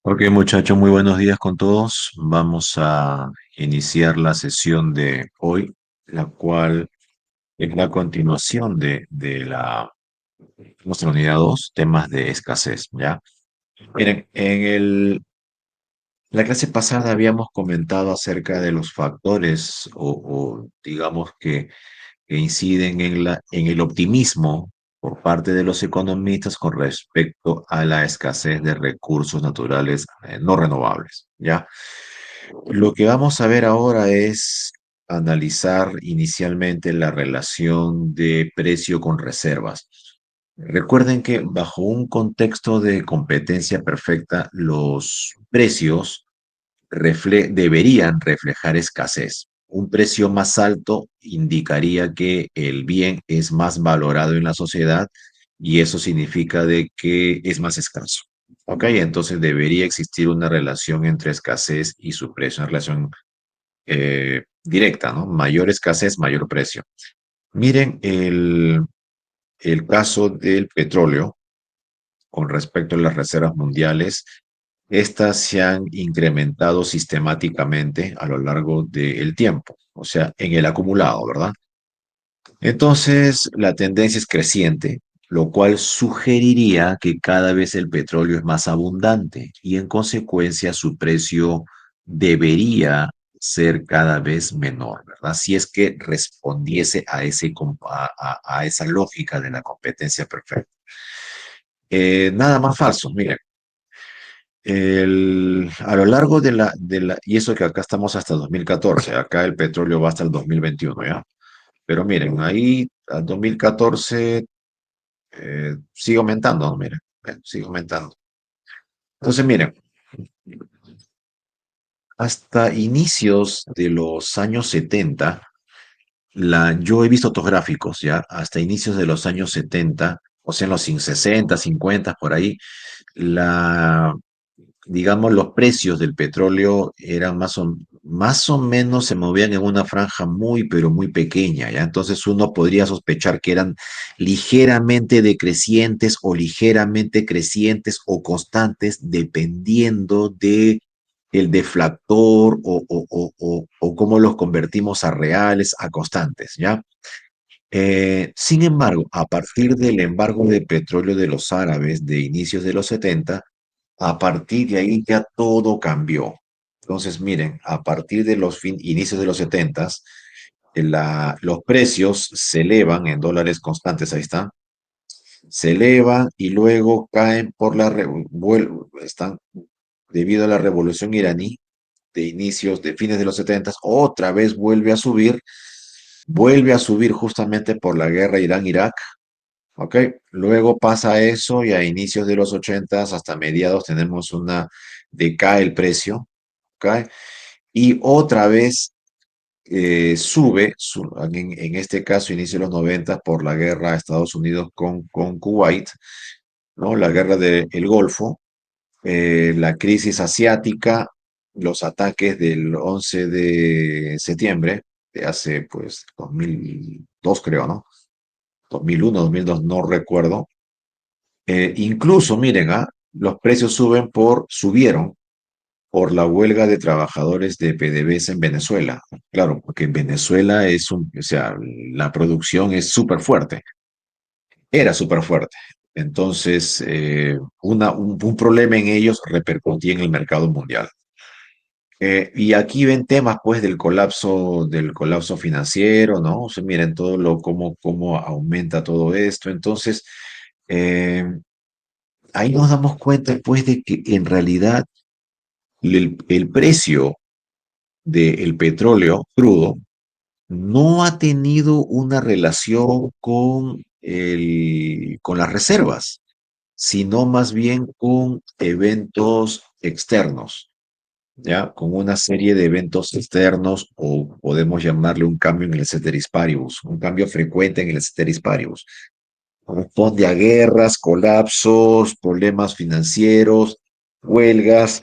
Ok, muchachos, muy buenos días con todos. Vamos a iniciar la sesión de hoy, la cual es la continuación de nuestra unidad 2, temas de escasez, ¿ya? Miren, la clase pasada habíamos comentado acerca de los factores o digamos que inciden en el optimismo por parte de los economistas con respecto a la escasez de recursos naturales no renovables, ¿ya? Lo que vamos a ver ahora es analizar inicialmente la relación de precio con reservas. Recuerden que bajo un contexto de competencia perfecta, los precios deberían reflejar escasez. Un precio más alto indicaría que el bien es más valorado en la sociedad y eso significa de que es más escaso. Ok, entonces debería existir una relación entre escasez y su precio, una relación directa, ¿no? Mayor escasez, mayor precio. Miren el caso del petróleo con respecto a las reservas mundiales. Estas se han incrementado sistemáticamente a lo largo del tiempo, o sea, en el acumulado, ¿verdad? Entonces, la tendencia es creciente, lo cual sugeriría que cada vez el petróleo es más abundante y en consecuencia su precio debería ser cada vez menor, ¿verdad? Si es que respondiese a, a esa lógica de la competencia perfecta. Nada más falso, miren. A lo largo y eso que acá estamos hasta 2014, acá el petróleo va hasta el 2021, ¿ya? Pero miren, ahí al 2014 sigue aumentando, ¿no? Miren, sigue aumentando. Entonces, miren, hasta inicios de los años 70, yo he visto otros gráficos, ¿ya? Hasta inicios de los años 70, o sea, en los 60, 50, por ahí, la, digamos, los precios del petróleo eran más o menos se movían en una franja muy, pero muy pequeña, ¿ya? Entonces uno podría sospechar que eran ligeramente decrecientes o ligeramente crecientes o constantes dependiendo de el deflactor o cómo los convertimos a reales, a constantes, ¿ya? Sin embargo, a partir del embargo de petróleo de los árabes de inicios de los 70, a partir de ahí ya todo cambió. Entonces, miren, a partir de los inicios de los 70, los precios se elevan en dólares constantes, ahí está, se elevan y luego caen están debido a la revolución iraní de inicios, de fines de los 70, otra vez vuelve a subir justamente por la guerra Irán-Irak. ¿Ok? Luego pasa eso y a inicios de los 80 hasta mediados tenemos decae el precio, ¿ok? Y otra vez en este caso inicio de los 90 por la guerra de Estados Unidos con Kuwait, ¿no? La guerra del Golfo, la crisis asiática, los ataques del 11 de septiembre de hace pues 2002 creo, ¿no? 2001, 2002, no recuerdo. Incluso, miren, los precios subieron por la huelga de trabajadores de PDVSA en Venezuela. Claro, porque en Venezuela o sea, la producción es súper fuerte, era súper fuerte. Entonces, un problema en ellos repercutía en el mercado mundial. Y aquí ven temas, pues, del colapso financiero, ¿no? O sea, miren cómo aumenta todo esto. Entonces, eh, ahí nos damos cuenta, pues, de que en realidad el precio del petróleo crudo no ha tenido una relación con las reservas, sino más bien con eventos externos, ¿ya? Con una serie de eventos externos, o podemos llamarle un cambio en el ceteris paribus, un cambio frecuente en el ceteris paribus. Responde a guerras, colapsos, problemas financieros, huelgas,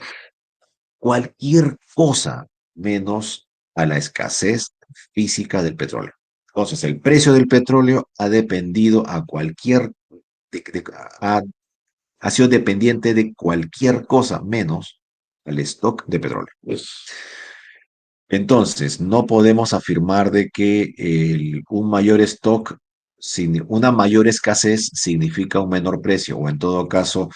cualquier cosa menos a la escasez física del petróleo. Entonces, el precio del petróleo ha dependido a cualquier, ha ha sido dependiente de cualquier cosa menos el stock de petróleo. Entonces, no podemos afirmar de que un mayor stock, una mayor escasez significa un menor precio, o en todo caso,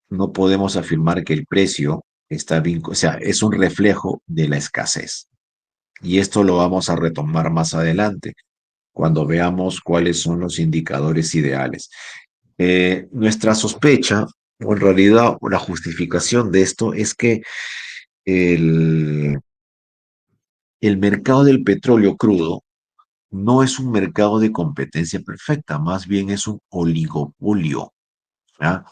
no podemos afirmar que el precio está o sea, es un reflejo de la escasez. Y esto lo vamos a retomar más adelante, cuando veamos cuáles son los indicadores ideales. Nuestra sospecha, o en realidad la justificación de esto, es que el, el mercado del petróleo crudo no es un mercado de competencia perfecta, más bien es un oligopolio. ¿Ya?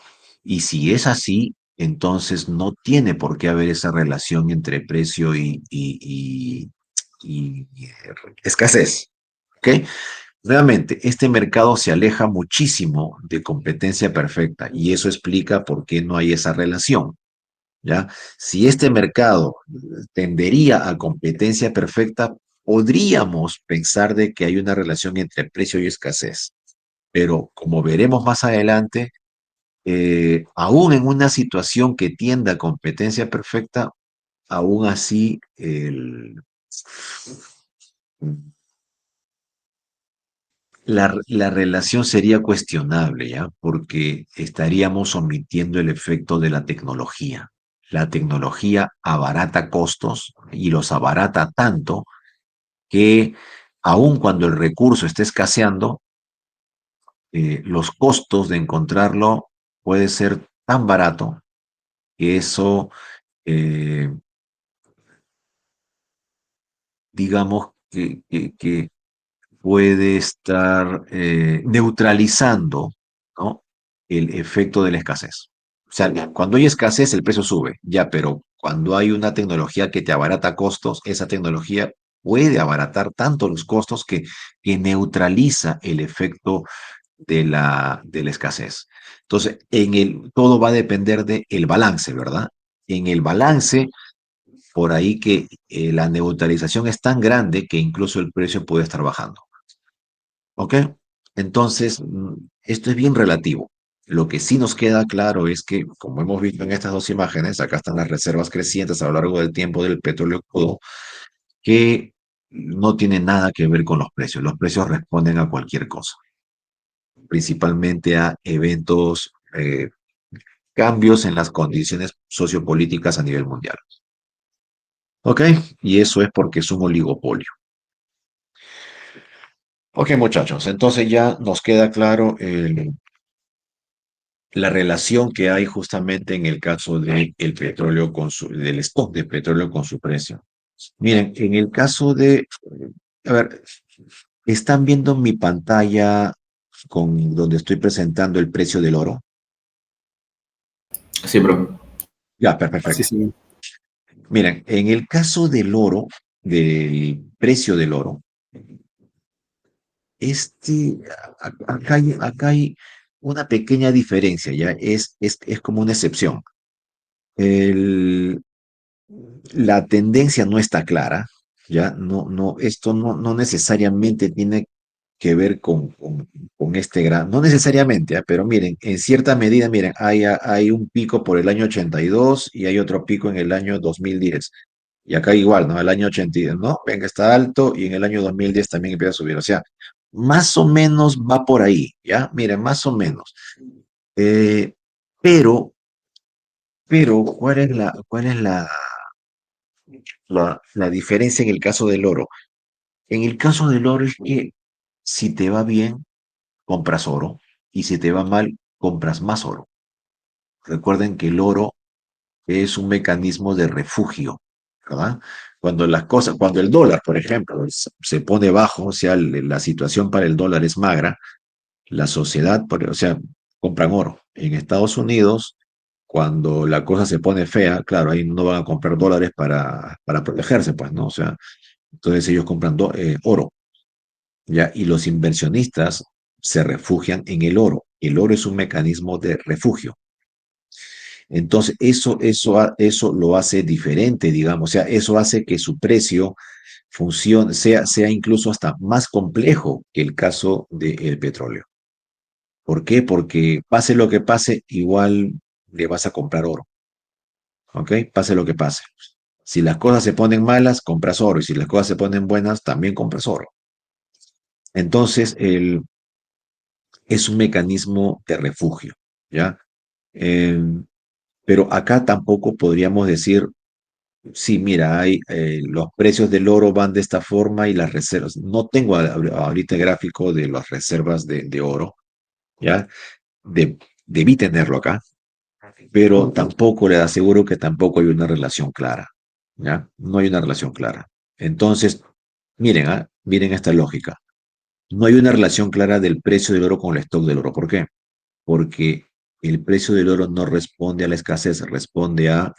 Y si es así, entonces no tiene por qué haber esa relación entre precio y escasez. ¿Ok? Realmente, este mercado se aleja muchísimo de competencia perfecta y eso explica por qué no hay esa relación. ¿Ya? Si este mercado tendería a competencia perfecta, podríamos pensar de que hay una relación entre precio y escasez. Pero como veremos más adelante, aún en una situación que tienda a competencia perfecta, aún así la relación sería cuestionable, ¿ya? Porque estaríamos omitiendo el efecto de la tecnología. La tecnología abarata costos y los abarata tanto que aun cuando el recurso esté escaseando, los costos de encontrarlo puede ser tan barato que eso, eh, digamos, que puede estar neutralizando, ¿no? El efecto de la escasez. O sea, cuando hay escasez, el precio sube, ya, pero cuando hay una tecnología que te abarata costos, esa tecnología puede abaratar tanto los costos que neutraliza el efecto de la escasez. Entonces, todo va a depender del balance, ¿verdad? En el balance, por ahí que la neutralización es tan grande que incluso el precio puede estar bajando. ¿Ok? Entonces, esto es bien relativo. Lo que sí nos queda claro es que, como hemos visto en estas dos imágenes, acá están las reservas crecientes a lo largo del tiempo del petróleo crudo, que no tiene nada que ver con los precios. Los precios responden a cualquier cosa, principalmente a eventos, cambios en las condiciones sociopolíticas a nivel mundial. ¿Ok? Y eso es porque es un oligopolio. Ok, muchachos, entonces ya nos queda claro la relación que hay justamente en el caso del petróleo del stock de petróleo con su precio. Miren, en el caso a ver, están viendo mi pantalla con donde estoy presentando el precio del oro. Sí, bro. Ya, Sí, perfecto. sí. Miren, en el caso del oro, del precio del oro, este, acá hay una pequeña diferencia, ¿ya? Es como una excepción. El, la tendencia no está clara, ¿ya? Esto no necesariamente tiene que ver con este gran, no necesariamente, ¿ah? Pero miren, en cierta medida, miren, hay un pico por el año 82 y hay otro pico en el año 2010. Y acá igual, ¿no? El año 82, ¿no? Venga, está alto y en el año 2010 también empieza a subir. O sea, más o menos va por ahí, ¿ya? Miren, más o menos. Eh, pero, cuál es la diferencia en el caso del oro? En el caso del oro es que si te va bien, compras oro y si te va mal, compras más oro. Recuerden que el oro es un mecanismo de refugio, ¿verdad? Cuando el dólar, por ejemplo, se pone bajo, o sea, la situación para el dólar es magra, la sociedad, o sea, compran oro. En Estados Unidos, cuando la cosa se pone fea, claro, ahí no van a comprar dólares para protegerse, pues, ¿no? O sea, entonces ellos compran oro, ¿ya? Y los inversionistas se refugian en el oro. El oro es un mecanismo de refugio. Entonces, eso lo hace diferente, digamos, o sea, eso hace que su precio sea incluso hasta más complejo que el caso del petróleo. ¿Por qué? Porque pase lo que pase, igual le vas a comprar oro, ¿ok? Pase lo que pase. Si las cosas se ponen malas, compras oro, y si las cosas se ponen buenas, también compras oro. Entonces, es un mecanismo de refugio, ¿ya? Eh, pero acá tampoco podríamos decir, sí, mira, hay, los precios del oro van de esta forma y las reservas. No tengo ahorita el gráfico de las reservas de oro, ¿ya? Debí tenerlo acá, pero tampoco le aseguro que tampoco hay una relación clara, ¿ya? No hay una relación clara. Entonces, miren, miren esta lógica. No hay una relación clara del precio del oro con el stock del oro. ¿Por qué? Porque el precio del oro no responde a la escasez, responde a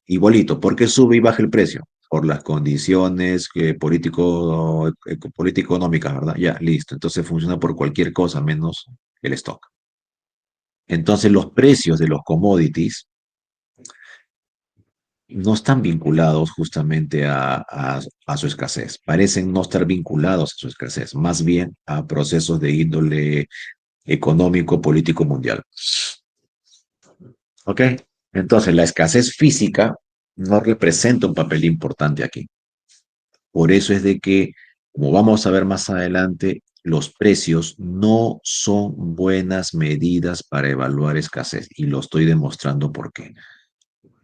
igualito. ¿Por qué sube y baja el precio? Por las condiciones político-económicas, ¿verdad? Ya, listo. Entonces funciona por cualquier cosa menos el stock. Entonces los precios de los commodities no están vinculados justamente a su escasez. Parecen no estar vinculados a su escasez, más bien a procesos de índole económico, político, mundial. ¿Ok? Entonces, la escasez física no representa un papel importante aquí. Por eso es de que, como vamos a ver más adelante, los precios no son buenas medidas para evaluar escasez. Y lo estoy demostrando por qué.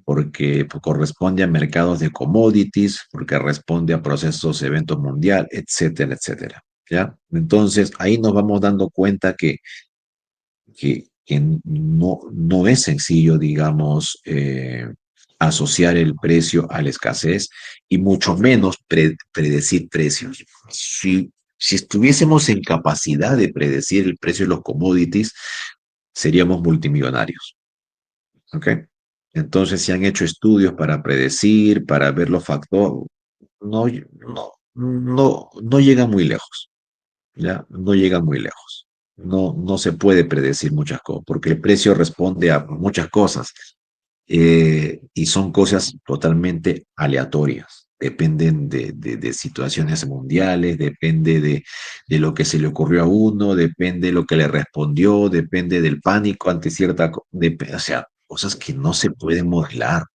Porque corresponde a mercados de commodities, porque responde a procesos, eventos mundial, etcétera, etcétera. ¿Ya? Entonces, ahí nos vamos dando cuenta que no es sencillo, digamos, asociar el precio a la escasez y mucho menos predecir precios. Si estuviésemos en capacidad de predecir el precio de los commodities, seríamos multimillonarios. ¿Ok? Entonces se han hecho estudios para predecir, para ver los factores. No llega muy lejos. ¿Ya? No llega muy lejos. No se puede predecir muchas cosas, porque el precio responde a muchas cosas y son cosas totalmente aleatorias. Dependen de situaciones mundiales, depende de lo que se le ocurrió a uno, depende de lo que le respondió, depende del pánico ante o sea, cosas que no se pueden modelar.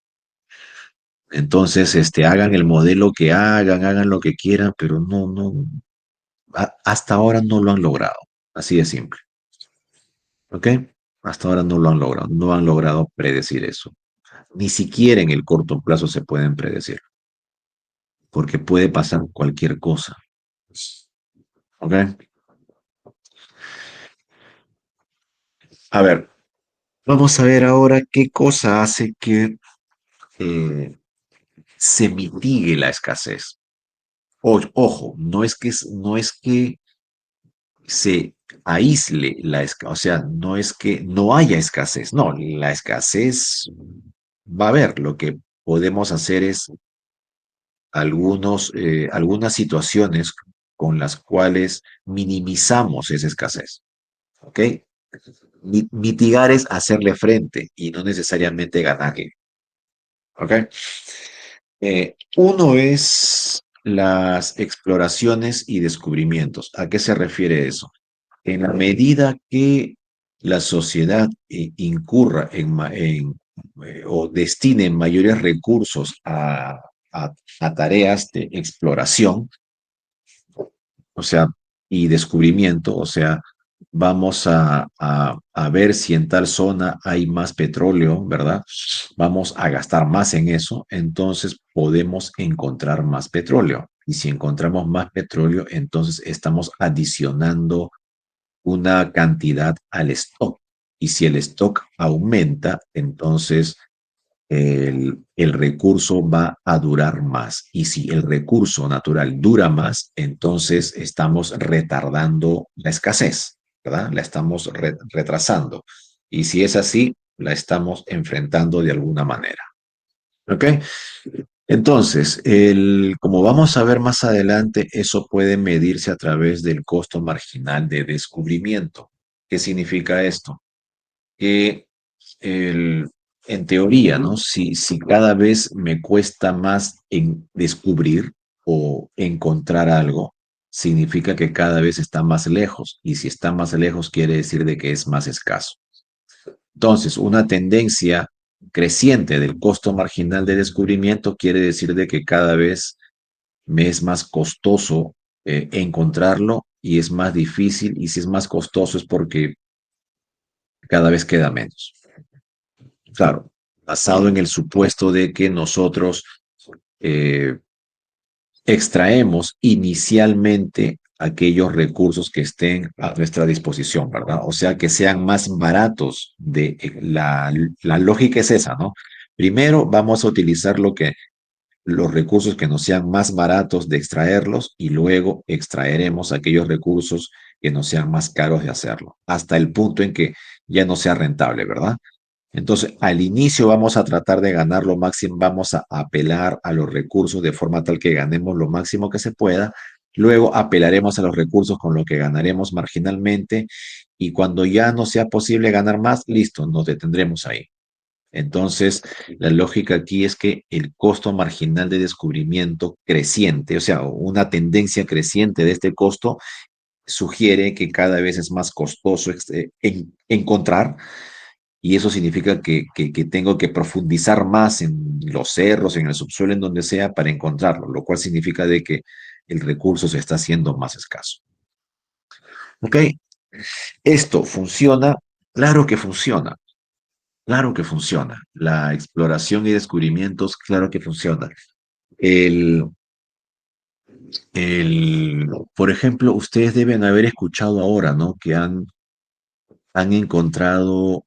Entonces, hagan el modelo que hagan lo que quieran, pero hasta ahora no lo han logrado. Así de simple. ¿Ok? Hasta ahora no lo han logrado. No han logrado predecir eso. Ni siquiera en el corto plazo se pueden predecir, porque puede pasar cualquier cosa. ¿Ok? A ver, vamos a ver ahora qué cosa hace que eh, se mitigue la escasez. Ojo, no es que se aísle la escasez, o sea, no es que no haya escasez, no, la escasez va a haber. Lo que podemos hacer es algunas situaciones con las cuales minimizamos esa escasez, ¿ok? Mitigar es hacerle frente y no necesariamente ganarle, ¿ok? Uno es las exploraciones y descubrimientos. ¿A qué se refiere eso? En la medida que la sociedad incurra o destine mayores recursos a tareas de exploración, o sea, y descubrimiento, o sea, vamos a ver si en tal zona hay más petróleo, ¿verdad? Vamos a gastar más en eso, entonces podemos encontrar más petróleo. Y si encontramos más petróleo, entonces estamos adicionando una cantidad al stock. Y si el stock aumenta, entonces el recurso va a durar más. Y si el recurso natural dura más, entonces estamos retardando la escasez, ¿verdad? La estamos retrasando. Y si es así, la estamos enfrentando de alguna manera. ¿Ok? Entonces, como vamos a ver más adelante, eso puede medirse a través del costo marginal de descubrimiento. ¿Qué significa esto? Que el, en teoría, ¿no? Si cada vez me cuesta más en descubrir o encontrar algo, significa que cada vez está más lejos, y si está más lejos quiere decir de que es más escaso. Entonces, una tendencia creciente del costo marginal de descubrimiento quiere decir de que cada vez me es más costoso encontrarlo y es más difícil, y si es más costoso es porque cada vez queda menos. Claro, basado en el supuesto de que nosotros eh, extraemos inicialmente aquellos recursos que estén a nuestra disposición, ¿verdad? O sea, que sean más baratos. La lógica es esa, ¿no? Primero vamos a utilizar los recursos que nos sean más baratos de extraerlos, y luego extraeremos aquellos recursos que nos sean más caros de hacerlo, hasta el punto en que ya no sea rentable, ¿verdad? Entonces, al inicio vamos a tratar de ganar lo máximo, vamos a apelar a los recursos de forma tal que ganemos lo máximo que se pueda. Luego apelaremos a los recursos con lo que ganaremos marginalmente, y cuando ya no sea posible ganar más, listo, nos detendremos ahí. Entonces, la lógica aquí es que el costo marginal de descubrimiento creciente, o sea, una tendencia creciente de este costo, sugiere que cada vez es más costoso encontrar, y eso significa que tengo que profundizar más en los cerros, en el subsuelo, en donde sea, para encontrarlo, lo cual significa de que el recurso se está haciendo más escaso. ¿Ok? ¿Esto funciona? Claro que funciona. Claro que funciona. La exploración y descubrimientos, claro que funciona. El, por ejemplo, ustedes deben haber escuchado ahora, ¿no? Que han encontrado,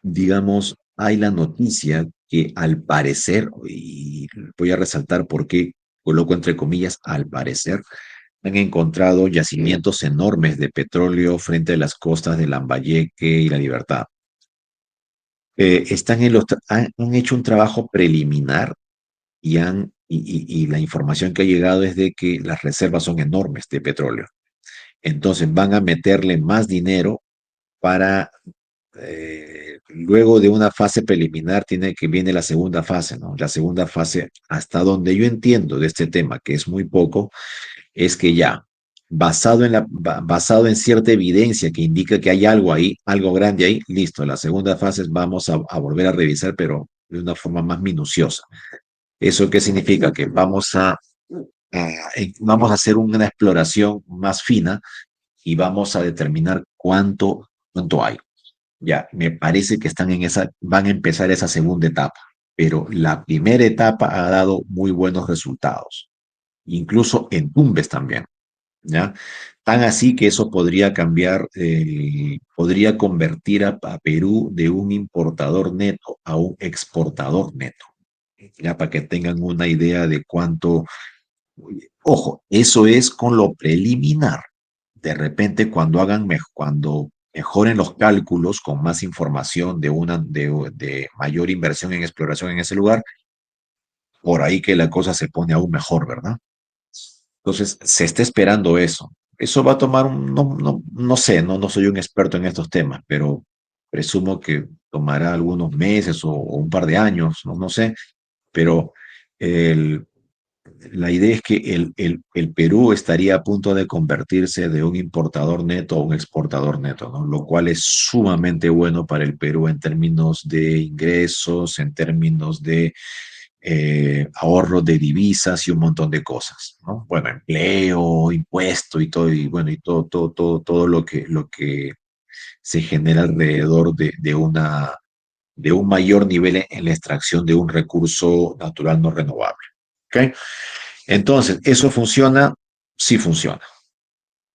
digamos, hay la noticia que al parecer, y voy a resaltar por qué coloco entre comillas, al parecer, han encontrado yacimientos enormes de petróleo frente a las costas de Lambayeque y La Libertad. Han hecho un trabajo preliminar, y la información que ha llegado es de que las reservas son enormes de petróleo. Entonces van a meterle más dinero para, luego de una fase preliminar, viene la segunda fase, ¿no? La segunda fase, hasta donde yo entiendo de este tema, que es muy poco, es que ya, basado en cierta evidencia que indica que hay algo ahí, algo grande ahí, listo, la segunda fase vamos a volver a revisar, pero de una forma más minuciosa. ¿Eso qué significa? Que vamos a hacer una exploración más fina, y vamos a determinar cuánto hay. Ya, me parece que van a empezar esa segunda etapa, pero la primera etapa ha dado muy buenos resultados, incluso en Tumbes también, ¿ya? Tan así que eso podría cambiar, podría convertir a Perú de un importador neto a un exportador neto, ya para que tengan una idea de cuánto. Ojo, eso es con lo preliminar. De repente, cuando mejoren los cálculos con más información de mayor inversión en exploración en ese lugar, por ahí que la cosa se pone aún mejor, ¿verdad? Entonces, se está esperando eso. Eso va a tomar no sé, no soy un experto en estos temas, pero presumo que tomará algunos meses o un par de años, no sé, pero el, la idea es que el Perú estaría a punto de convertirse de un importador neto a un exportador neto, ¿no? Lo cual es sumamente bueno para el Perú en términos de ingresos, en términos de ahorro de divisas y un montón de cosas, ¿no? Bueno, empleo, impuesto y todo, y bueno, y todo lo que se genera alrededor de un mayor nivel en la extracción de un recurso natural no renovable. ¿Ok? Entonces, ¿eso funciona? Sí funciona.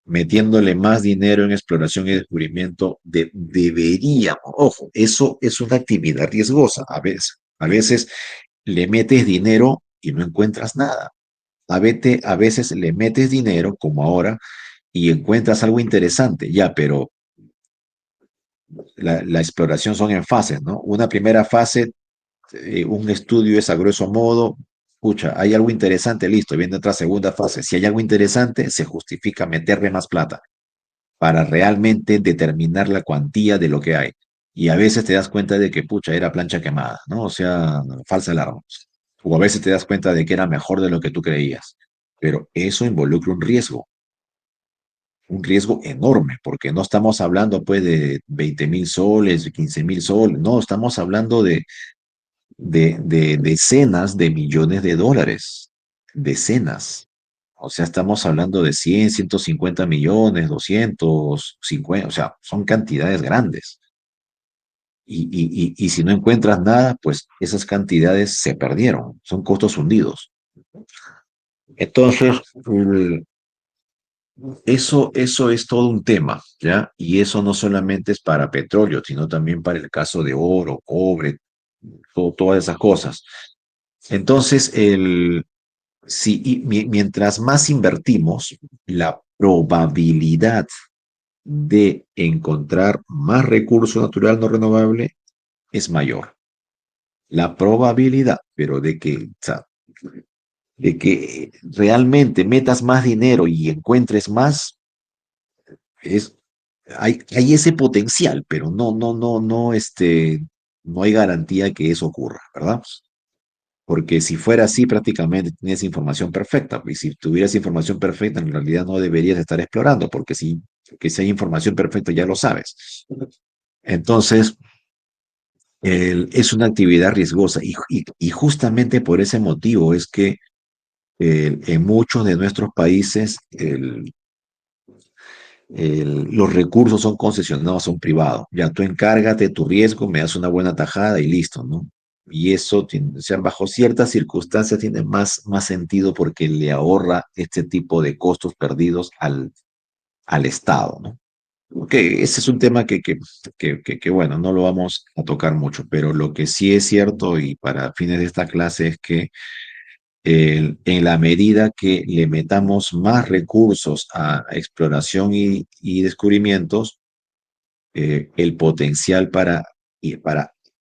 Metiéndole más dinero en exploración y descubrimiento, deberíamos, ojo, eso es una actividad riesgosa a veces le metes dinero y no encuentras nada. A veces le metes dinero, como ahora, y encuentras algo interesante, ya, pero la exploración son en fases, ¿no? Una primera fase, un estudio es a grueso modo, pucha, hay algo interesante, listo, viene otra segunda fase. Si hay algo interesante, se justifica meterle más plata para realmente determinar la cuantía de lo que hay. Y a veces te das cuenta de que, pucha, era plancha quemada, ¿no? O sea, falsa alarma. O a veces te das cuenta de que era mejor de lo que tú creías. pero eso involucra un riesgo enorme, porque no estamos hablando pues de 20.000 soles, de 15.000 soles, no, estamos hablando de decenas de millones de dólares, decenas. O sea, estamos hablando de 100, 150 millones, 250, o sea, son cantidades grandes. Y si no encuentras nada, pues esas cantidades se perdieron, son costos hundidos. Entonces, eso es todo un tema, ¿ya? Y eso no solamente es para petróleo, sino también para el caso de oro, cobre, todas esas cosas. Entonces, si, mientras más invertimos, la probabilidad de encontrar más recurso natural no renovable es mayor. La probabilidad, pero o sea, de que realmente metas más dinero y encuentres más, es, hay ese potencial, pero no hay garantía que eso ocurra, ¿verdad? Porque si fuera así, prácticamente tienes información perfecta. Y si tuvieras información perfecta, en realidad no deberías estar explorando, porque si hay información perfecta, ya lo sabes. Entonces, es una actividad riesgosa y justamente por ese motivo es que en muchos de nuestros países los recursos son concesionados a un privado. Ya tú encárgate tu riesgo, me das una buena tajada y listo, ¿no? Y eso, o sea, bajo ciertas circunstancias tiene más sentido porque le ahorra este tipo de costos perdidos al Estado, ¿no? Ok, ese es un tema que, bueno, no lo vamos a tocar mucho, pero lo que sí es cierto y para fines de esta clase es que en la medida que le metamos más recursos a exploración y descubrimientos, el potencial para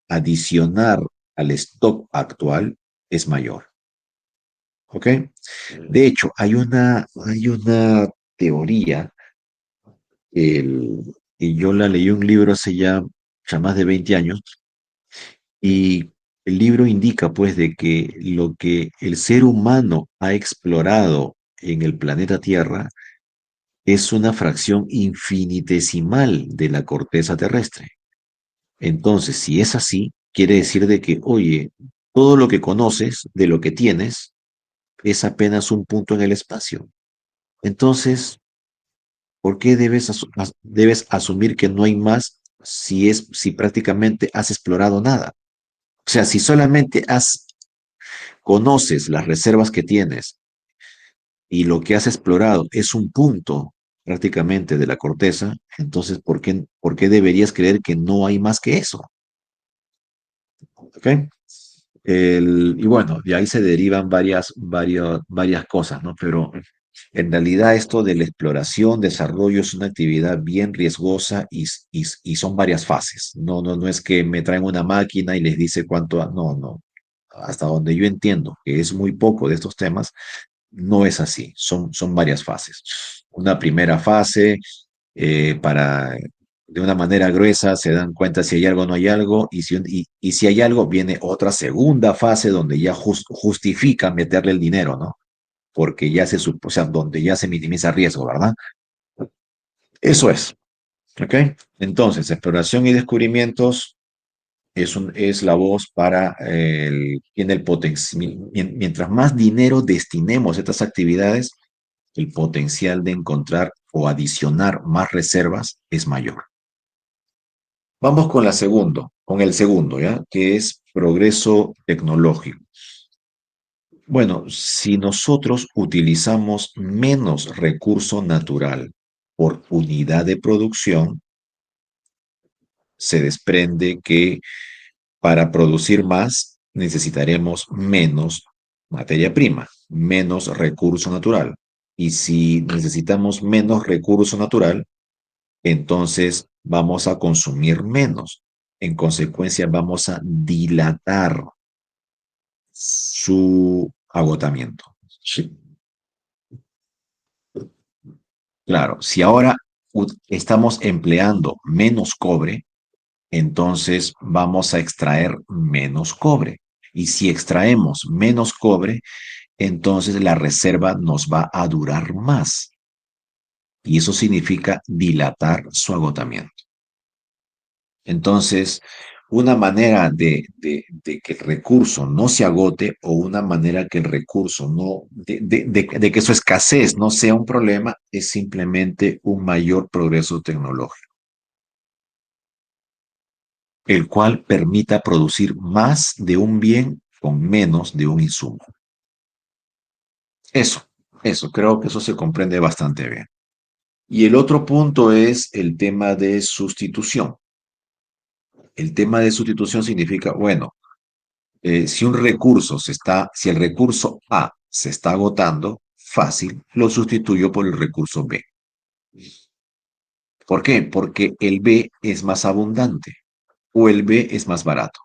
adicionar al stock actual es mayor. ¿Ok? De hecho, hay una teoría, y yo la leí un libro hace ya más de 20 años, y el libro indica pues de que lo que el ser humano ha explorado en el planeta Tierra es una fracción infinitesimal de la corteza terrestre. Entonces, si es así, quiere decir de que, oye, todo lo que conoces de lo que tienes es apenas un punto en el espacio. Entonces, ¿por qué debes asumir que no hay más si prácticamente has explorado nada? O sea, si solamente conoces las reservas que tienes y lo que has explorado es un punto prácticamente de la corteza, entonces ¿por qué deberías creer que no hay más que eso? ¿Ok? Y bueno, de ahí se derivan varias cosas, ¿no? Pero en realidad esto de la exploración, desarrollo es una actividad bien riesgosa y son varias fases. No es que me traen una máquina y les dice cuánto, no, no. Hasta donde yo entiendo que es muy poco de estos temas, no es así, son varias fases. Una primera fase de una manera gruesa, se dan cuenta si hay algo o no hay algo, y si hay algo, viene otra segunda fase donde ya justifican meterle el dinero, ¿no? Porque o sea, donde ya se minimiza riesgo, ¿verdad? Eso es, ¿ok? Entonces, exploración y descubrimientos es la voz para tiene el potencial. Mientras más dinero destinemos a estas actividades, el potencial de encontrar o adicionar más reservas es mayor. Vamos con el segundo, ¿ya? Que es progreso tecnológico. Bueno, si nosotros utilizamos menos recurso natural por unidad de producción, se desprende que para producir más necesitaremos menos materia prima, menos recurso natural. Y si necesitamos menos recurso natural, entonces vamos a consumir menos. En consecuencia, vamos a dilatar su agotamiento. Sí. Claro, si ahora estamos empleando menos cobre, entonces vamos a extraer menos cobre. Y si extraemos menos cobre, entonces la reserva nos va a durar más. Y eso significa dilatar su agotamiento. Entonces, una manera de que el recurso no se agote o una manera que el recurso no, de que su escasez no sea un problema es simplemente un mayor progreso tecnológico, el cual permita producir más de un bien con menos de un insumo. Eso, eso, creo que eso se comprende bastante bien. Y el otro punto es el tema de sustitución. El tema de sustitución significa, bueno, si un recurso si el recurso A se está agotando, fácil, lo sustituyo por el recurso B. ¿Por qué? Porque el B es más abundante o el B es más barato.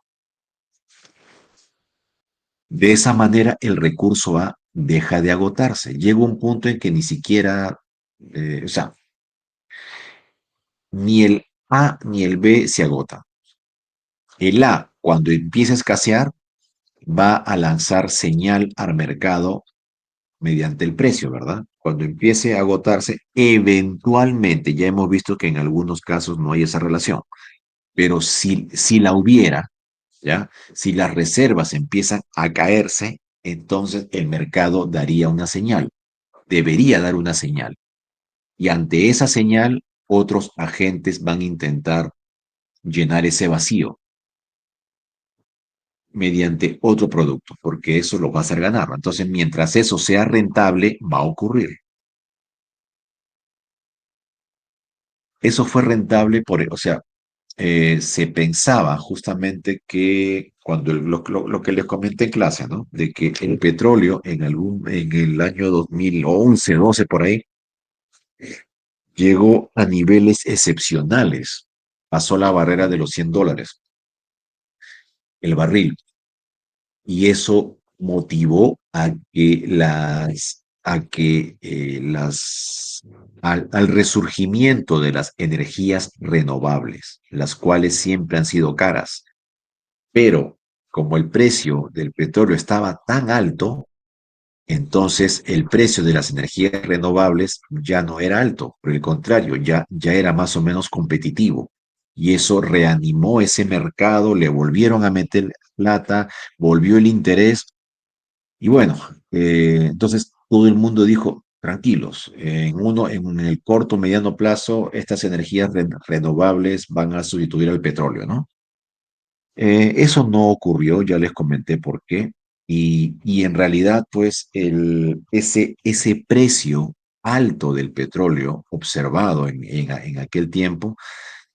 De esa manera, el recurso A deja de agotarse. Llega un punto en que ni siquiera, o sea, ni el A ni el B se agotan. El A, cuando empieza a escasear, va a lanzar señal al mercado mediante el precio, ¿verdad? Cuando empiece a agotarse, eventualmente, ya hemos visto que en algunos casos no hay esa relación, pero si la hubiera, ¿ya? Si las reservas empiezan a caerse, entonces el mercado daría una señal, debería dar una señal. Y ante esa señal, otros agentes van a intentar llenar ese vacío mediante otro producto, porque eso lo va a hacer ganar. Entonces, mientras eso sea rentable, va a ocurrir. Eso fue rentable o sea, se pensaba justamente que cuando lo que les comenté en clase, ¿no? De que el petróleo en el año 2011, 12 por ahí, llegó a niveles excepcionales. Pasó la barrera de los $100 el barril. Y eso motivó al resurgimiento de las energías renovables, las cuales siempre han sido caras. Pero como el precio del petróleo estaba tan alto, entonces el precio de las energías renovables ya no era alto, por el contrario, ya era más o menos competitivo. Y eso reanimó ese mercado, le volvieron a meter plata, volvió el interés y bueno, entonces todo el mundo dijo, tranquilos, en el corto, mediano plazo, estas energías renovables van a sustituir al petróleo, ¿no? Eso no ocurrió, ya les comenté por qué. Y en realidad, pues, ese precio alto del petróleo observado en aquel tiempo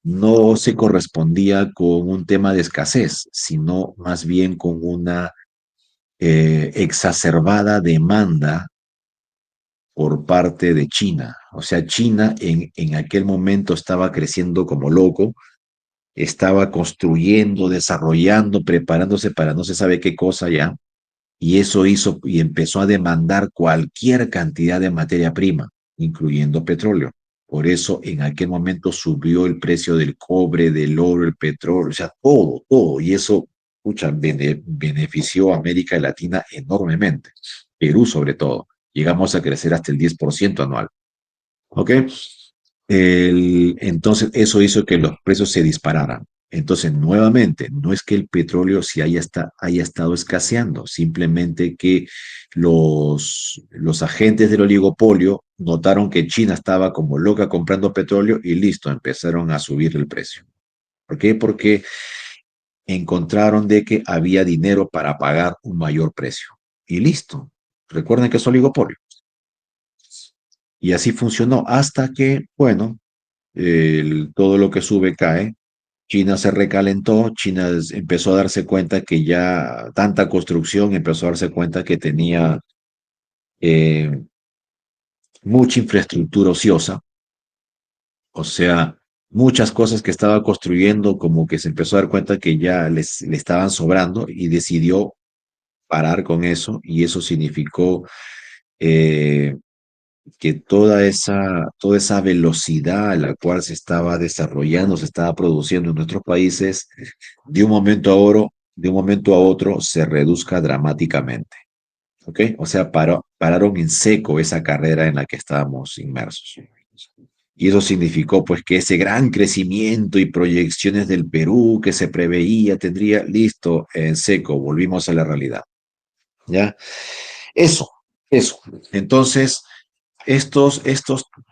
no se correspondía con un tema de escasez, sino más bien con una exacerbada demanda por parte de China. O sea, China en aquel momento estaba creciendo como loco, estaba construyendo, desarrollando, preparándose para no se sabe qué cosa ya, y eso hizo y empezó a demandar cualquier cantidad de materia prima, incluyendo petróleo. Por eso en aquel momento subió el precio del cobre, del oro, el petróleo, o sea, todo, todo. Y eso, escucha, benefició a América Latina enormemente. Perú sobre todo. Llegamos a crecer hasta el 10% anual. ¿Ok? Entonces, eso hizo que los precios se dispararan. Entonces, nuevamente, no es que el petróleo haya estado escaseando, simplemente que los agentes del oligopolio notaron que China estaba como loca comprando petróleo y listo, empezaron a subir el precio. ¿Por qué? Porque encontraron de que había dinero para pagar un mayor precio. Y listo. Recuerden que es oligopolio. Y así funcionó hasta que, bueno, todo lo que sube cae. China se recalentó, China empezó a darse cuenta que ya tanta construcción, empezó a darse cuenta que tenía eh, mucha infraestructura ociosa, o sea, muchas cosas que estaba construyendo, como que se empezó a dar cuenta que ya le estaban sobrando y decidió parar con eso y eso significó eh, que toda esa velocidad a la cual se estaba desarrollando, se estaba produciendo en nuestros países, de un momento a otro se reduzca dramáticamente. ¿ok? O sea, pararon en seco esa carrera en la que estábamos inmersos. Y eso significó pues que ese gran crecimiento y proyecciones del Perú que se preveía tendría listo en seco, volvimos a la realidad, ¿ya? Eso, eso. Entonces, estos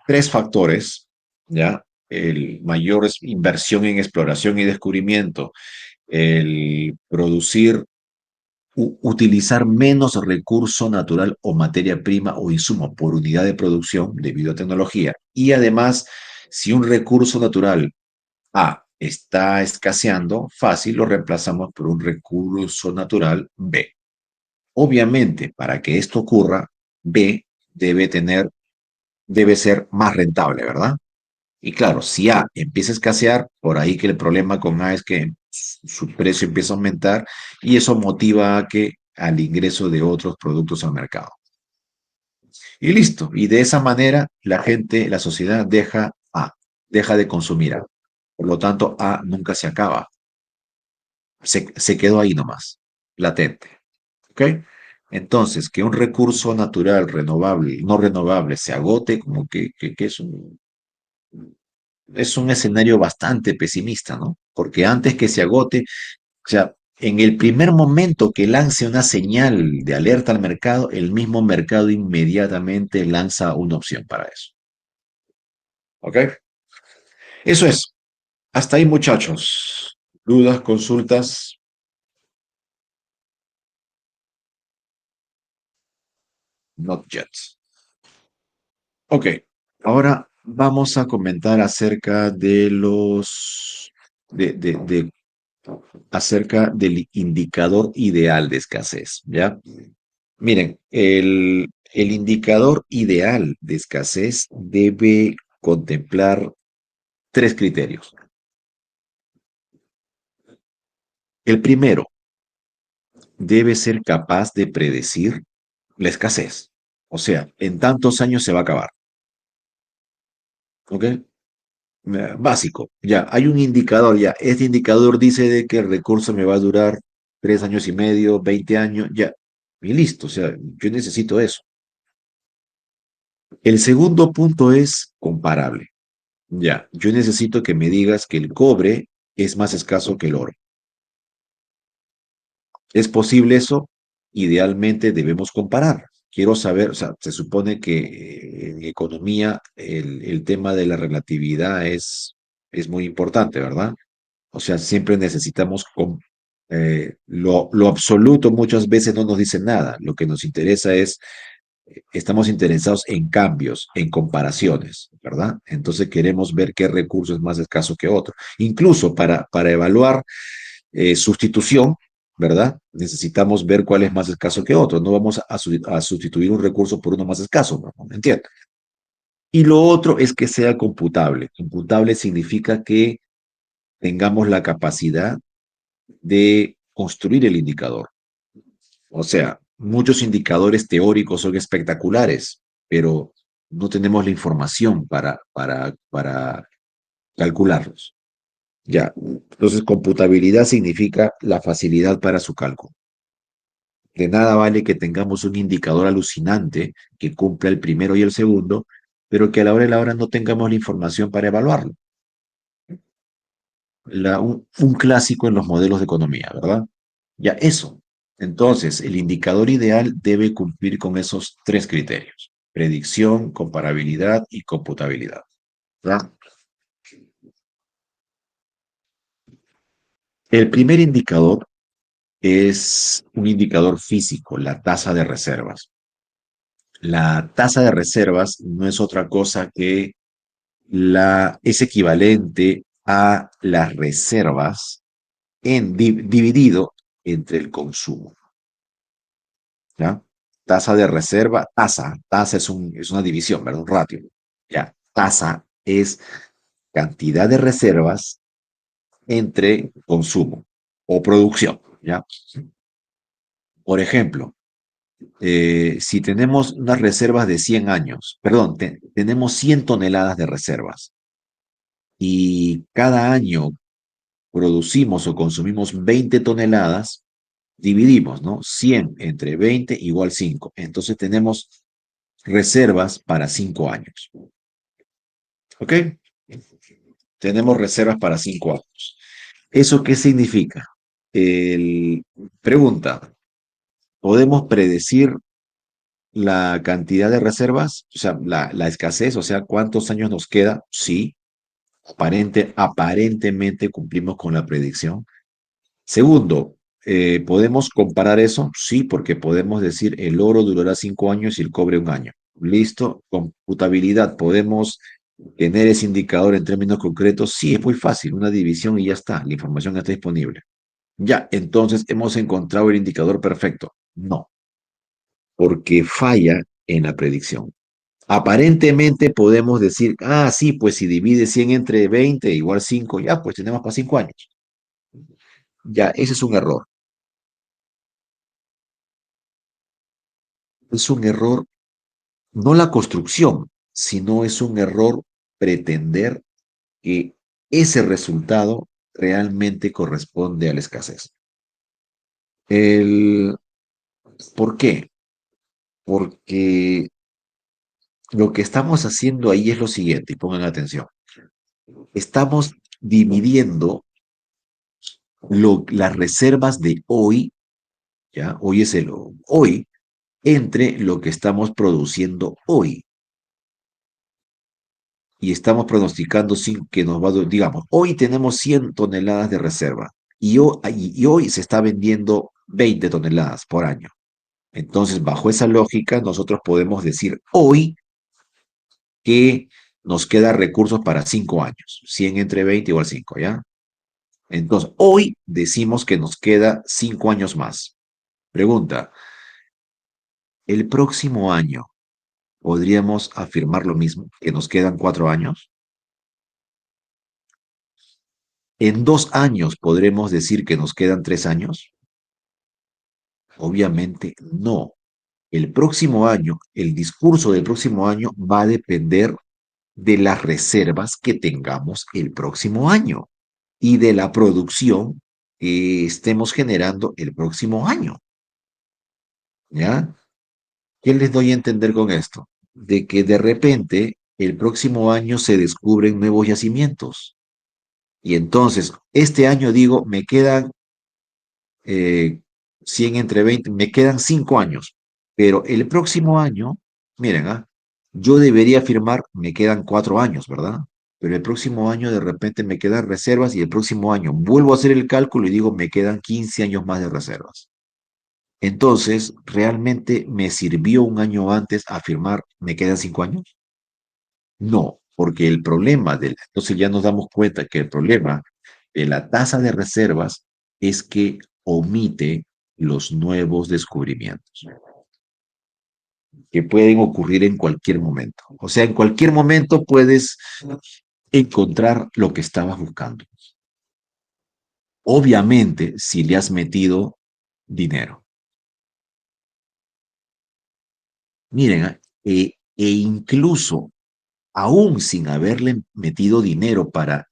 tres factores, ¿ya? El mayor inversión en exploración y descubrimiento, el producir utilizar menos recurso natural o materia prima o insumo por unidad de producción debido a tecnología. Y además, si un recurso natural A está escaseando, fácil lo reemplazamos por un recurso natural B. Obviamente, para que esto ocurra, B debe tener, debe ser más rentable, ¿verdad? Y claro, si A empieza a escasear, por ahí que el problema con A es que su precio empieza a aumentar y eso motiva a que al ingreso de otros productos al mercado. Y listo. Y de esa manera la gente, la sociedad deja A, deja de consumir A. Por lo tanto, A nunca se acaba. Se quedó ahí nomás, latente. ¿Ok? Entonces, que un recurso natural, renovable, no renovable, se agote, como que es un escenario bastante pesimista, ¿no? Porque antes que se agote, o sea, en el primer momento que lance una señal de alerta al mercado, el mismo mercado inmediatamente lanza una opción para eso. ¿Ok? Eso es. Hasta ahí, muchachos. Dudas, consultas, not yet. Ok. Ahora vamos a comentar acerca de acerca del indicador ideal de escasez, ¿ya? Miren, el indicador ideal de escasez debe contemplar tres criterios. El primero, debe ser capaz de predecir la escasez. O sea, en tantos años se va a acabar. ¿Ok? Básico. Ya, hay un indicador ya. Este indicador dice de que el recurso me va a durar 3 años y medio, 20 años, ya. Y listo. O sea, yo necesito eso. El segundo punto es comparable. Ya, yo necesito que me digas que el cobre es más escaso que el oro. ¿Es posible eso? Idealmente debemos comparar. Quiero saber, o sea, se supone que en economía el tema de la relatividad es muy importante, ¿verdad? O sea, siempre necesitamos, lo absoluto muchas veces no nos dice nada. Lo que nos interesa es, estamos interesados en cambios, en comparaciones, ¿verdad? Entonces queremos ver qué recurso es más escaso que otro. Incluso para evaluar sustitución, ¿verdad? Necesitamos ver cuál es más escaso que otro. No vamos a sustituir un recurso por uno más escaso, ¿no? ¿Me entiendes? Y lo otro es que sea computable. Computable significa que tengamos la capacidad de construir el indicador. O sea, muchos indicadores teóricos son espectaculares, pero no tenemos la información para calcularlos. Ya, entonces computabilidad significa la facilidad para su cálculo. De nada vale que tengamos un indicador alucinante que cumpla el primero y el segundo, pero que a la hora de la hora no tengamos la información para evaluarlo. Un clásico en los modelos de economía, ¿verdad? Ya eso. Entonces, el indicador ideal debe cumplir con esos tres criterios: predicción, comparabilidad y computabilidad. ¿Verdad? El primer indicador es un indicador físico, la tasa de reservas. La tasa de reservas no es otra cosa que es equivalente a las reservas dividido entre el consumo. ¿Ya? Tasa de reserva, tasa es una división, ¿verdad? Un ratio. ¿Ya? Tasa es cantidad de reservas entre consumo o producción. ¿Ya? Por ejemplo, si tenemos unas reservas de 100 años, perdón, tenemos 100 toneladas de reservas y cada año producimos o consumimos 20 toneladas, Dividimos, ¿no? 100 entre 20 igual 5. Entonces tenemos reservas para 5 años. ¿Ok? Tenemos reservas para 5 años. ¿Eso qué significa? El, pregunta, ¿podemos predecir la cantidad de reservas? O sea, la escasez, o sea, ¿cuántos años nos queda? Sí, aparentemente cumplimos con la predicción. Segundo, ¿podemos comparar eso? Sí, porque podemos decir el oro durará 5 años y el cobre un año. Listo, computabilidad, ¿podemos tener ese indicador en términos concretos? Sí, es muy fácil, una división y ya está, la información está disponible. Ya, entonces hemos encontrado el indicador perfecto. No, porque falla en la predicción. Aparentemente podemos decir, ah, sí, pues si divide 100 entre 20 igual 5, ya, pues tenemos para 5 años. Ya, ese es un error. Es un error, no la construcción, sino es un error pretender que ese resultado realmente corresponde a la escasez. El, ¿Por qué? Porque lo que estamos haciendo ahí es lo siguiente, y pongan atención. Estamos dividiendo las reservas de hoy, ¿ya? Hoy es el hoy, entre lo que estamos produciendo hoy. Y estamos pronosticando sin que nos va a, digamos, hoy tenemos 100 toneladas de reserva y hoy se está vendiendo 20 toneladas por año. Entonces, bajo esa lógica, nosotros podemos decir hoy que nos quedan recursos para 5 años. 100 entre 20 igual 5, ¿ya? Entonces, hoy decimos que nos queda 5 años más. Pregunta, ¿el próximo año podríamos afirmar lo mismo, que nos quedan 4 años? ¿En 2 años podremos decir que nos quedan 3 años? Obviamente no. El próximo año, el discurso del próximo año va a depender de las reservas que tengamos el próximo año y de la producción que estemos generando el próximo año. ¿Ya? ¿Qué les doy a entender con esto? De que de repente el próximo año se descubren nuevos yacimientos. Y entonces, este año digo, me quedan eh, 100 entre 20, me quedan 5 años, pero el próximo año, miren, yo debería afirmar, me quedan 4 años, ¿verdad? Pero el próximo año de repente me quedan reservas y el próximo año vuelvo a hacer el cálculo y digo, me quedan 15 años más de reservas. Entonces, ¿realmente me sirvió un año antes afirmar, me quedan 5 años? No, porque el problema entonces ya nos damos cuenta que el problema de la tasa de reservas es que omite los nuevos descubrimientos que pueden ocurrir en cualquier momento. O sea, en cualquier momento puedes encontrar lo que estabas buscando. Obviamente, si le has metido dinero. Miren, e incluso aún sin haberle metido dinero para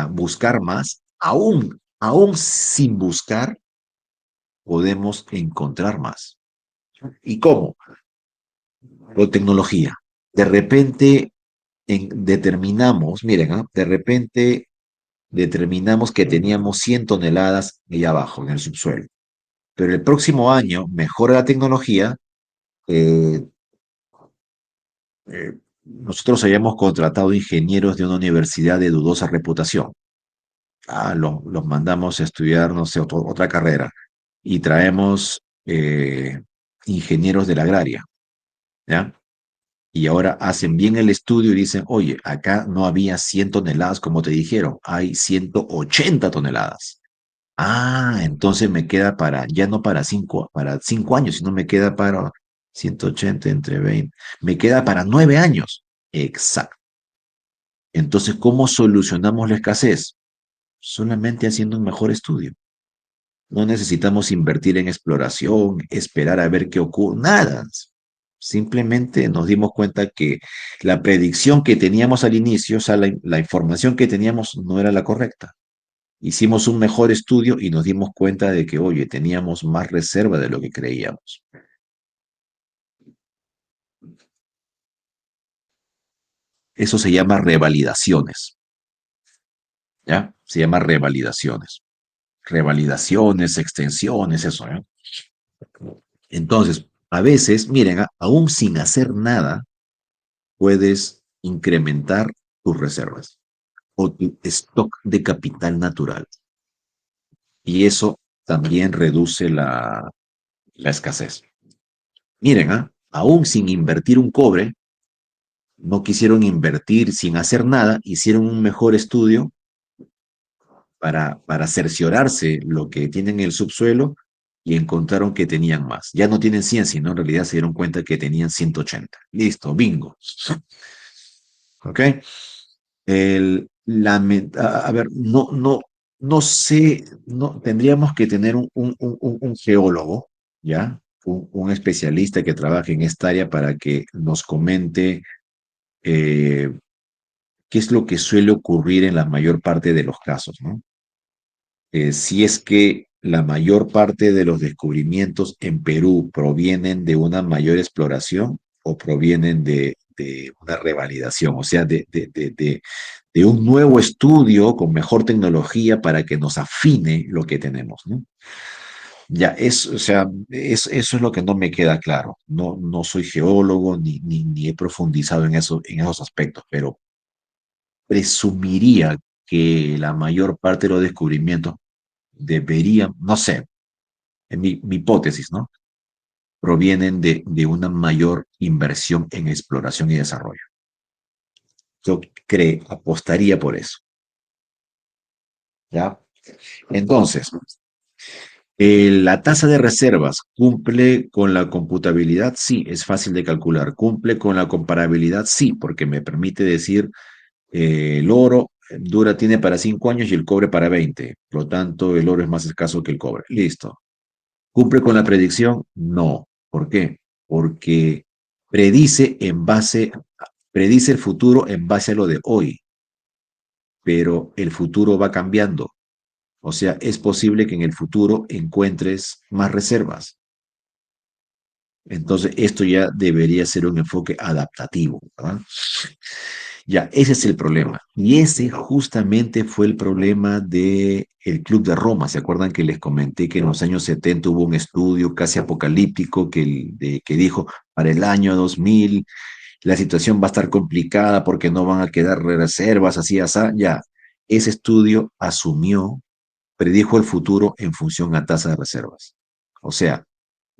buscar más, aún sin buscar, podemos encontrar más. ¿Y cómo? Por tecnología. De repente determinamos, miren, de repente determinamos que teníamos 100 toneladas ahí abajo, en el subsuelo. Pero el próximo año mejora la tecnología. eh, Nosotros habíamos contratado ingenieros de una universidad de dudosa reputación. Los mandamos a estudiar, no sé, otra carrera. Y traemos ingenieros de la agraria, ¿ya? Y ahora hacen bien el estudio y dicen, oye, acá no había 100 toneladas como te dijeron, hay 180 toneladas. Ah, entonces me queda ya no para 5 años, sino me queda para 180 entre 20, me queda para 9 años. Exacto. Entonces, ¿cómo solucionamos la escasez? Solamente haciendo un mejor estudio. No necesitamos invertir en exploración, esperar a ver qué ocurre, nada. Simplemente nos dimos cuenta que la predicción que teníamos al inicio, o sea, la información que teníamos no era la correcta. Hicimos un mejor estudio y nos dimos cuenta de que, oye, teníamos más reserva de lo que creíamos. Eso se llama revalidaciones, ¿ya? Se llama revalidaciones. Revalidaciones, extensiones, eso, ¿ya? Entonces, a veces, miren, aún sin hacer nada, puedes incrementar tus reservas o tu stock de capital natural. Y eso también reduce la escasez. Miren, aún sin invertir un cobre, no quisieron invertir sin hacer nada, hicieron un mejor estudio para cerciorarse lo que tienen en el subsuelo y encontraron que tenían más. Ya no tienen 100, sino en realidad se dieron cuenta que tenían 180. Listo, bingo. ¿Ok? A ver, no sé, no, tendríamos que tener un geólogo, ¿ya? Un especialista que trabaje en esta área para que nos comente eh, qué es lo que suele ocurrir en la mayor parte de los casos, ¿no? Si es que la mayor parte de los descubrimientos en Perú provienen de una mayor exploración o provienen de una revalidación, o sea, de un nuevo estudio con mejor tecnología para que nos afine lo que tenemos, ¿no? Ya, o sea, eso es lo que no me queda claro. No soy geólogo ni he profundizado en esos aspectos, pero presumiría que la mayor parte de los descubrimientos deberían, no sé, en mi hipótesis, ¿no? Provienen de una mayor inversión en exploración y desarrollo. Yo apostaría por eso, ¿ya? Entonces, la tasa de reservas cumple con la computabilidad, sí, es fácil de calcular. Cumple con la comparabilidad, sí, porque me permite decir el oro tiene para 5 años y el cobre para 20. Por lo tanto, el oro es más escaso que el cobre. Listo. ¿Cumple con la predicción? No. ¿Por qué? Porque predice el futuro en base a lo de hoy, pero el futuro va cambiando. O sea, es posible que en el futuro encuentres más reservas. Entonces, esto ya debería ser un enfoque adaptativo, ¿verdad? Ya, ese es el problema. Y ese justamente fue el problema del Club de Roma. ¿Se acuerdan que les comenté que en los años 70 hubo un estudio casi apocalíptico que dijo, para el año 2000 la situación va a estar complicada porque no van a quedar reservas, así, así? Ya, ese estudio predijo el futuro en función a tasa de reservas. O sea,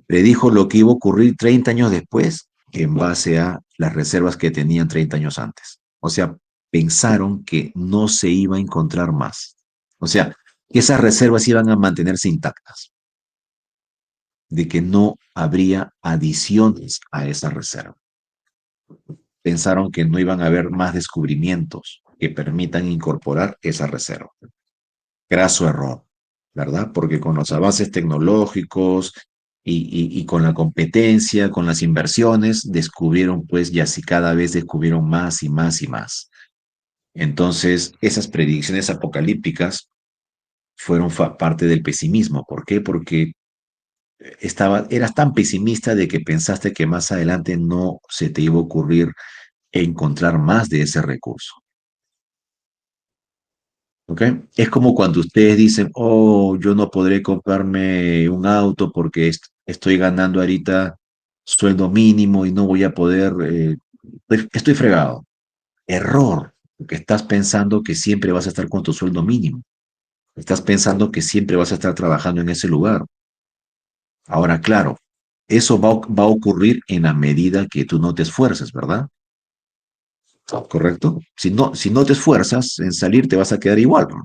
predijo lo que iba a ocurrir 30 años después en base a las reservas que tenían 30 años antes. O sea, pensaron que no se iba a encontrar más. O sea, que esas reservas iban a mantenerse intactas, de que no habría adiciones a esa reserva. Pensaron que no iban a haber más descubrimientos que permitan incorporar esa reserva. Graso error, ¿verdad? Porque con los avances tecnológicos y con la competencia, con las inversiones, descubrieron, pues, ya si cada vez descubrieron más y más y más. Entonces, esas predicciones apocalípticas fueron parte del pesimismo. ¿Por qué? Porque eras tan pesimista de que pensaste que más adelante no se te iba a ocurrir encontrar más de ese recurso. ¿Ok? Es como cuando ustedes dicen, oh, yo no podré comprarme un auto porque estoy ganando ahorita sueldo mínimo y no voy a poder, estoy fregado. Error, porque estás pensando que siempre vas a estar con tu sueldo mínimo. Estás pensando que siempre vas a estar trabajando en ese lugar. Ahora, claro, eso va a ocurrir en la medida que tú no te esfuerces, ¿verdad? ¿Correcto? Si no te esfuerzas en salir, te vas a quedar igual, ¿no?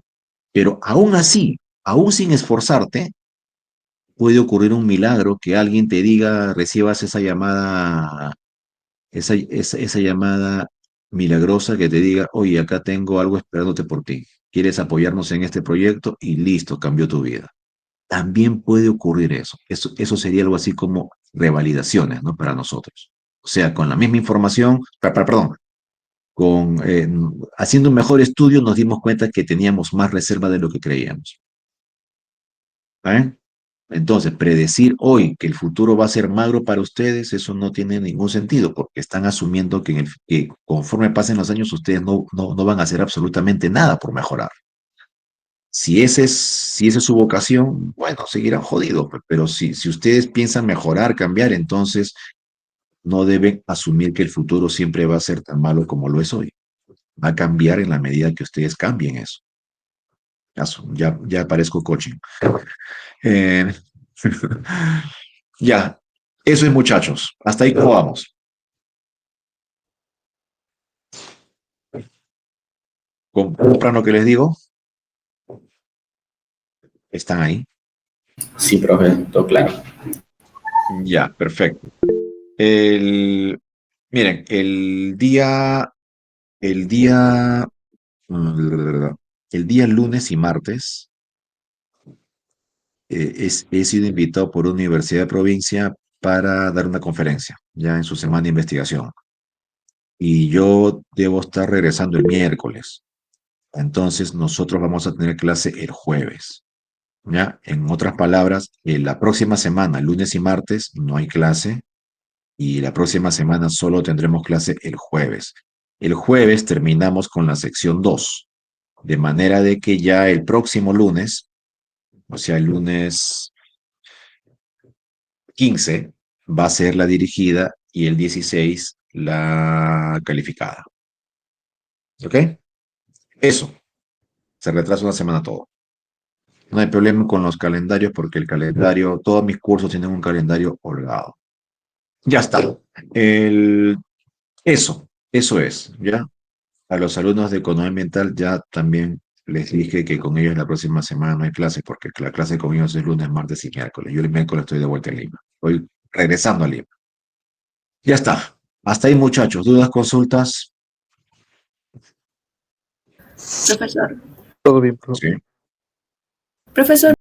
Pero aún así, aún sin esforzarte, puede ocurrir un milagro que alguien te diga, recibas esa llamada milagrosa que te diga, oye, acá tengo algo esperándote por ti. ¿Quieres apoyarnos en este proyecto? Y listo, cambió tu vida. También puede ocurrir eso. Eso sería algo así como revalidaciones, ¿no? Para nosotros. O sea, con la misma información, perdón, haciendo un mejor estudio nos dimos cuenta que teníamos más reserva de lo que creíamos. ¿Eh? Entonces, predecir hoy que el futuro va a ser magro para ustedes, eso no tiene ningún sentido, porque están asumiendo que conforme pasen los años, ustedes no van a hacer absolutamente nada por mejorar. Si esa es su vocación, bueno, seguirán jodidos, pero si ustedes piensan mejorar, cambiar, entonces no deben asumir que el futuro siempre va a ser tan malo como lo es hoy. Va a cambiar en la medida que ustedes cambien eso. Ya parezco coaching. Eh, ya, eso es muchachos. Hasta ahí cómo vamos. ¿Compran lo que les digo? ¿Están ahí? Sí, profe, todo claro. Ya, perfecto. El, miren, el día, el día lunes y martes he sido invitado por una universidad de provincia para dar una conferencia, ya en su semana de investigación. Y yo debo estar regresando el miércoles. Entonces, nosotros vamos a tener clase el jueves. ¿Ya? En otras palabras, la próxima semana, lunes y martes, no hay clase y la próxima semana solo tendremos clase el jueves. El jueves terminamos con la sección 2, de manera de que ya el próximo lunes, o sea, el lunes 15, va a ser la dirigida y el 16 la calificada. ¿Ok? Eso, se retrasa una semana todo. No hay problema con los calendarios porque el calendario, todos mis cursos tienen un calendario holgado. Ya está. El, eso es, ¿ya? A los alumnos de economía ambiental ya también les dije que con ellos la próxima semana no hay clase porque la clase con ellos es lunes, martes y miércoles. Yo el miércoles estoy de vuelta en Lima. Estoy regresando a Lima. Ya está. Hasta ahí, muchachos. ¿Dudas, consultas? Profesor, Todo bien, profe. Sí. profesor,